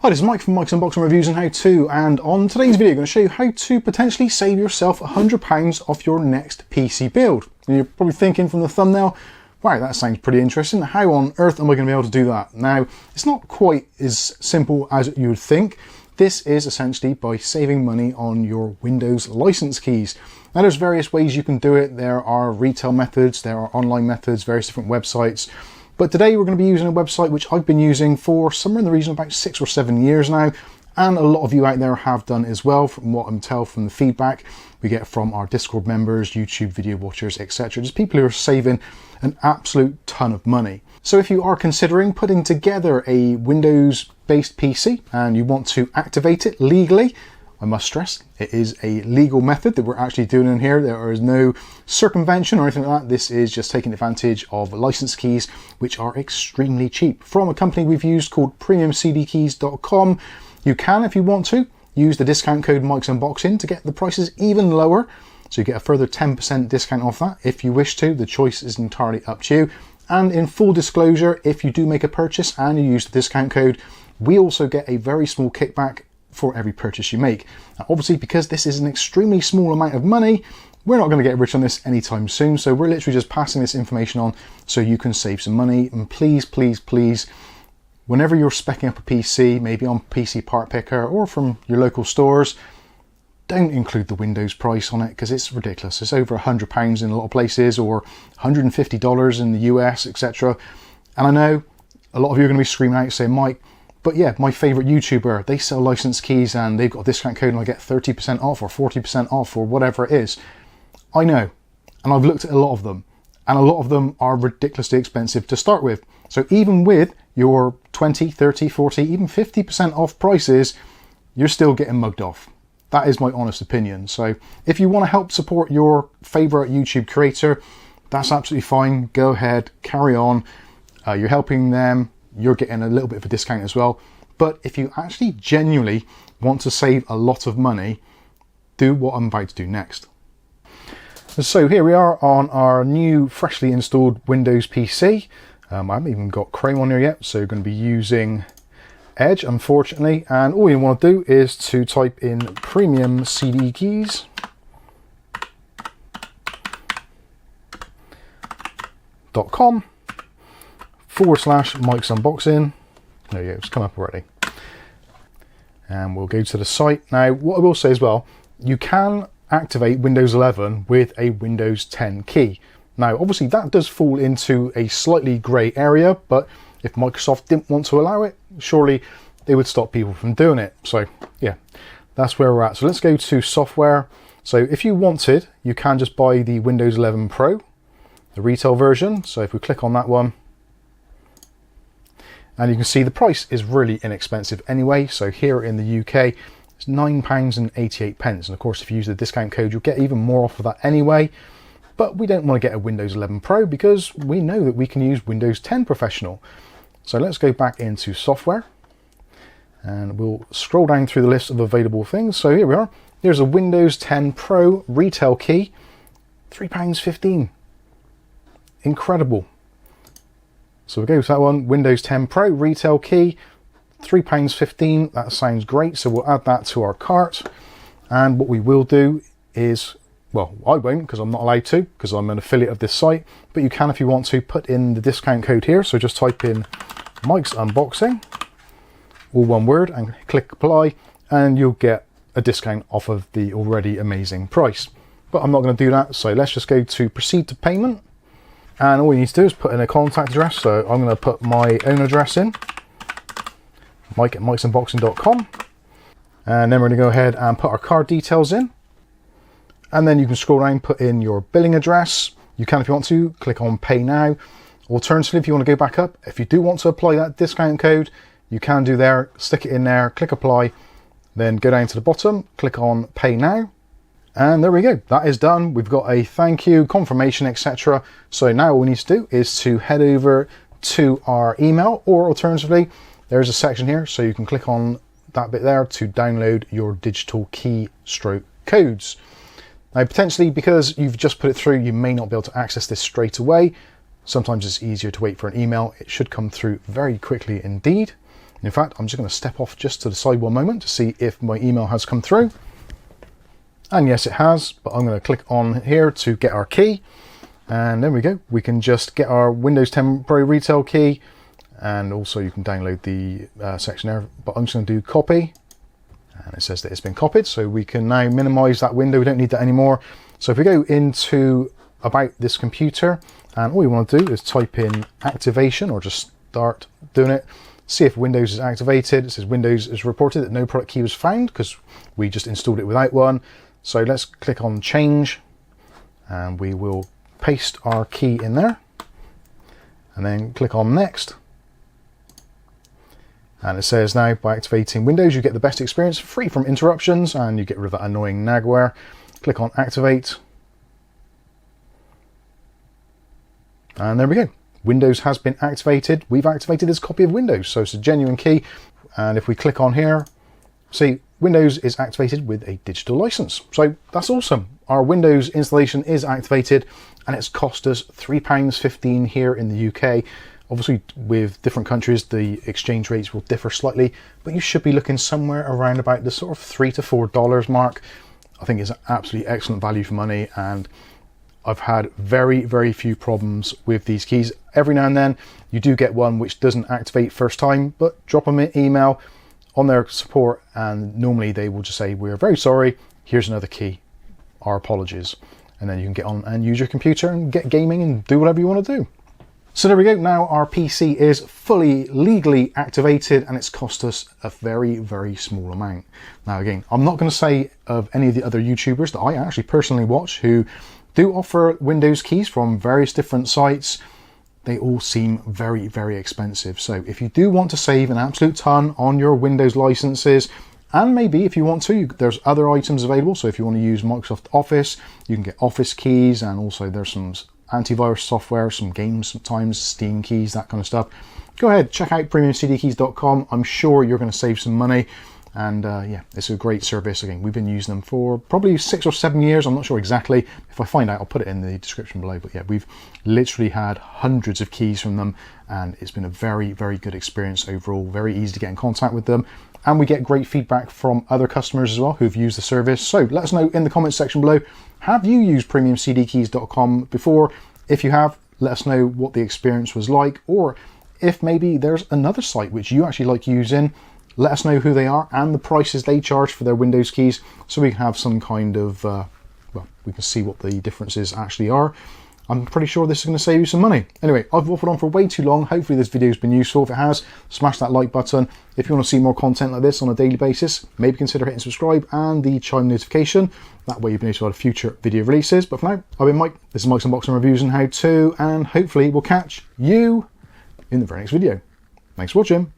Hi, this is Mike from Mike's Unboxing Reviews and How To, and on today's video I'm going to show you how to potentially save yourself £100 off your next PC build. And you're probably thinking from the thumbnail, wow, that sounds pretty interesting. How on earth am I going to be able to do that? Now, it's not quite as simple as you would think. This is essentially by saving money on your Windows license keys. Now, there's various ways you can do it. There are retail methods, there are online methods, various different websites. But today we're going to be using a website which I've been using for somewhere in the region of about 6 or 7 years now, and a lot of you out there have done as well, from what I can tell from the feedback we get from our Discord members, YouTube video watchers, etc. Just people who are saving an absolute ton of money. So if you are considering putting together a Windows-based PC and you want to activate it legally, I must stress, it is a legal method that we're actually doing in here. There is no circumvention or anything like that. This is just taking advantage of license keys, which are extremely cheap. From a company we've used called premiumcdkeys.com. You can, if you want to, use the discount code MIKESUNBOXING to get the prices even lower. So you get a further 10% discount off that if you wish to. The choice is entirely up to you. And in full disclosure, if you do make a purchase and you use the discount code, we also get a very small kickback for every purchase you make. Now, obviously, because this is an extremely small amount of money, we're not going to get rich on this anytime soon. So we're literally just passing this information on so you can save some money. And please, please, please, whenever you're speccing up a PC, maybe on PC Part Picker or from your local stores, don't include the Windows price on it because it's ridiculous. It's over £100 in a lot of places, or $150 in the US, etc. And I know a lot of you are going to be screaming out saying, Mike, but yeah, my favorite YouTuber, they sell license keys and they've got a discount code and I get 30% off or 40% off or whatever it is. I know, and I've looked at a lot of them, and a lot of them are ridiculously expensive to start with. So even with your 20, 30, 40, even 50% off prices, you're still getting mugged off. That is my honest opinion. So if you want to help support your favorite YouTube creator, that's absolutely fine. Go ahead, carry on. You're helping them. You're getting a little bit of a discount as well. But if you actually genuinely want to save a lot of money, do what I'm about to do next. So here we are on our new freshly installed Windows PC. I haven't even got Chrome on here yet, so we're going to be using Edge, unfortunately. And all you want to do is to type in premiumcdkeys.com /MIKESUNBOXING. There you go, it's come up already. And we'll go to the site. Now, what I will say as well, you can activate Windows 11 with a Windows 10 key. Now, obviously that does fall into a slightly grey area, but if Microsoft didn't want to allow it, surely they would stop people from doing it. So yeah, that's where we're at. So let's go to software. So if you wanted, you can just buy the Windows 11 Pro, the retail version. So if we click on that one, and you can see the price is really inexpensive anyway. So here in the UK, it's £9.88. And of course, if you use the discount code, you'll get even more off of that anyway. But we don't want to get a Windows 11 Pro because we know that we can use Windows 10 Professional. So let's go back into software and we'll scroll down through the list of available things. So here we are. There's a Windows 10 Pro retail key, £3.15. Incredible. So we'll go to that one, Windows 10 Pro retail key, £3.15. That sounds great. So we'll add that to our cart. And what we will do is, well, I won't because I'm not allowed to because I'm an affiliate of this site, but you can, if you want to, put in the discount code here. So just type in Mike's Unboxing, all one word, and click apply, and you'll get a discount off of the already amazing price. But I'm not going to do that. So let's just go to proceed to payment. And all we need to do is put in a contact address. So I'm going to put my own address in, mike@mikesunboxing.com. And then we're going to go ahead and put our card details in. And then you can scroll down, put in your billing address. You can, if you want to, click on Pay Now. Alternatively, if you want to go back up, if you do want to apply that discount code, you can do there, stick it in there, click Apply, then go down to the bottom, click on Pay Now. And there we go, that is done. We've got a thank you, confirmation, etc. So now all we need to do is to head over to our email, or alternatively, there's a section here, so you can click on that bit there to download your digital keystroke codes. Now, potentially, because you've just put it through, you may not be able to access this straight away. Sometimes it's easier to wait for an email. It should come through very quickly indeed. In fact, I'm just going to step off just to the side one moment to see if my email has come through. And yes, it has, but I'm going to click on here to get our key. And there we go. We can just get our Windows temporary retail key. And also you can download the section there, but I'm just going to do copy. And it says that it's been copied, so we can now minimize that window. We don't need that anymore. So if we go into about this computer, and all you want to do is type in activation, or just start doing it. See if Windows is activated. It says Windows is reported that no product key was found because we just installed it without one. So let's click on change, and we will paste our key in there, and then click on next. And it says now, by activating Windows, you get the best experience, free from interruptions, and you get rid of that annoying nagware. Click on activate. And there we go. Windows has been activated. We've activated this copy of Windows, so it's a genuine key. And if we click on here, see, Windows is activated with a digital license. So that's awesome. Our Windows installation is activated, and it's cost us £3.15 here in the UK. Obviously, with different countries, the exchange rates will differ slightly, but you should be looking somewhere around about the sort of $3 to $4 mark. I think it's an absolutely excellent value for money, and I've had very, very few problems with these keys. Every now and then, you do get one which doesn't activate first time, but drop them an email on their support, and normally they will just say, "We're very sorry, here's another key, our apologies." And then you can get on and use your computer and get gaming and do whatever you want to do. So there we go. Now our PC is fully legally activated, and it's cost us a very, very small amount. Now again, I'm not going to say of any of the other YouTubers that I actually personally watch who do offer Windows keys from various different sites. They all seem very, very expensive. So if you do want to save an absolute ton on your Windows licenses, and maybe if you want to, there's other items available. So if you want to use Microsoft Office, you can get Office keys, and also there's some antivirus software, some games sometimes, Steam keys, that kind of stuff. Go ahead, check out premiumcdkeys.com. I'm sure you're going to save some money. And yeah, it's a great service. Again, we've been using them for probably 6 or 7 years. I'm not sure exactly. If I find out, I'll put it in the description below. But yeah, we've literally had hundreds of keys from them, and it's been a very, very good experience overall. Very easy to get in contact with them. And we get great feedback from other customers as well who've used the service. So let us know in the comments section below, have you used premiumcdkeys.com before? If you have, let us know what the experience was like, or if maybe there's another site which you actually like using, let us know who they are and the prices they charge for their Windows keys, so we can have some kind of, well, we can see what the differences actually are. I'm pretty sure this is going to save you some money. Anyway, I've waffled on for way too long. Hopefully this video has been useful. If it has, smash that like button. If you want to see more content like this on a daily basis, maybe consider hitting subscribe and the chime notification. That way you'll be notified of future video releases. But for now, I've been Mike. This is Mike's Unboxing Reviews and How To, and hopefully we'll catch you in the very next video. Thanks for watching.